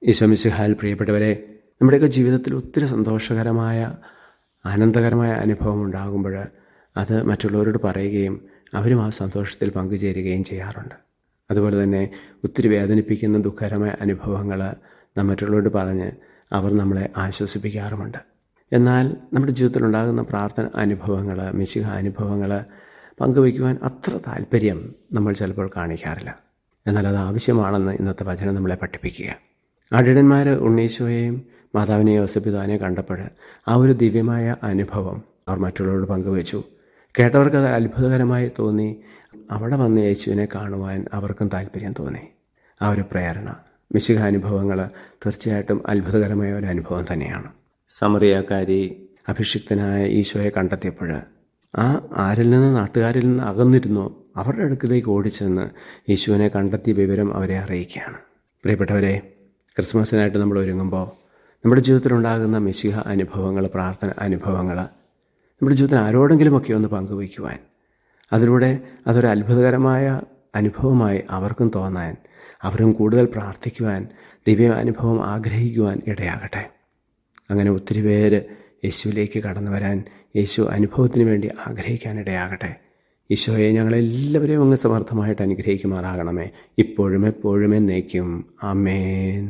ഈശോ മിശിഹായിൽ പ്രിയപ്പെട്ടവരെ, നമ്മുടെയൊക്കെ ജീവിതത്തിൽ ഒത്തിരി സന്തോഷകരമായ ആനന്ദകരമായ അനുഭവം ഉണ്ടാകുമ്പോൾ അത് മറ്റുള്ളവരോട് പറയുകയും അവരും ആ സന്തോഷത്തിൽ പങ്കുചേരുകയും ചെയ്യാറുണ്ട്. അതുപോലെ തന്നെ ഒത്തിരി വേദനിപ്പിക്കുന്ന ദുഃഖകരമായ അനുഭവങ്ങൾ നാം മറ്റുള്ളവരോട് പറഞ്ഞ് അവർ നമ്മളെ ആശ്വസിപ്പിക്കാറുമുണ്ട്. എന്നാൽ നമ്മുടെ ജീവിതത്തിലുണ്ടാകുന്ന പ്രാർത്ഥന അനുഭവങ്ങൾ, മിശിഹ അനുഭവങ്ങൾ പങ്കുവയ്ക്കുവാൻ അത്ര താല്പര്യം നമ്മൾ ചിലപ്പോൾ കാണിക്കാറില്ല. എന്നാൽ അത് ആവശ്യമാണെന്ന് ഇന്നത്തെ വചനം നമ്മളെ പഠിപ്പിക്കുക. ആട്ടിടയന്മാർ ഉണ്ണീശോയെയും മാതാവിനെയും യോസേപ്പിതാവിനെയും കണ്ടപ്പോൾ ആ ഒരു ദിവ്യമായ അനുഭവം അവർ മറ്റുള്ളവരോട് പങ്കുവച്ചു. കേട്ടവർക്കത് അത്ഭുതകരമായി തോന്നി. അവിടെ വന്ന് യേശുവിനെ കാണുവാൻ അവർക്കും താല്പര്യം തോന്നി. ആ ഒരു പ്രേരണ, മിശിഹ അനുഭവങ്ങൾ തീർച്ചയായിട്ടും അത്ഭുതകരമായ ഒരു അനുഭവം തന്നെയാണ്. സമറിയാക്കാരി അഭിഷിക്തനായ ഈശോയെ കണ്ടെത്തിയപ്പോൾ ആ ആരിൽ നിന്ന്, നാട്ടുകാരിൽ നിന്ന് അകന്നിരുന്നോ അവരുടെ അടുക്കിലേക്ക് ഓടിച്ചെന്ന് യേശുവിനെ കണ്ടെത്തിയ വിവരം അവരെ അറിയിക്കുകയാണ്. പ്രിയപ്പെട്ടവരെ, ക്രിസ്മസിനായിട്ട് നമ്മൾ ഒരുങ്ങുമ്പോൾ നമ്മുടെ ജീവിതത്തിലുണ്ടാകുന്ന മിശിഹ അനുഭവങ്ങൾ, പ്രാർത്ഥന അനുഭവങ്ങൾ നമ്മുടെ ജീവിതത്തിൽ ആരോടെങ്കിലുമൊക്കെ ഒന്ന് പങ്കുവയ്ക്കുവാൻ, അതിലൂടെ അതൊരു അത്ഭുതകരമായ അനുഭവമായി അവർക്കും തോന്നാൻ, അവരും കൂടുതൽ പ്രാർത്ഥിക്കുവാൻ, ദിവ്യ അനുഭവം ആഗ്രഹിക്കുവാൻ ഇടയാകട്ടെ. അങ്ങനെ ഒത്തിരി പേര് യേശുവിലേക്ക് കടന്നു വരാൻ, യേശു അനുഭവത്തിന് വേണ്ടി ആഗ്രഹിക്കാനിടയാകട്ടെ. ഈശോയെ ഞങ്ങളെല്ലാവരെയും അങ്ങ് സമർത്ഥമായിട്ട് അനുഗ്രഹിക്കുമാറാകണമേ, ഇപ്പോഴും എപ്പോഴും എന്നേക്കും. ആമേൻ.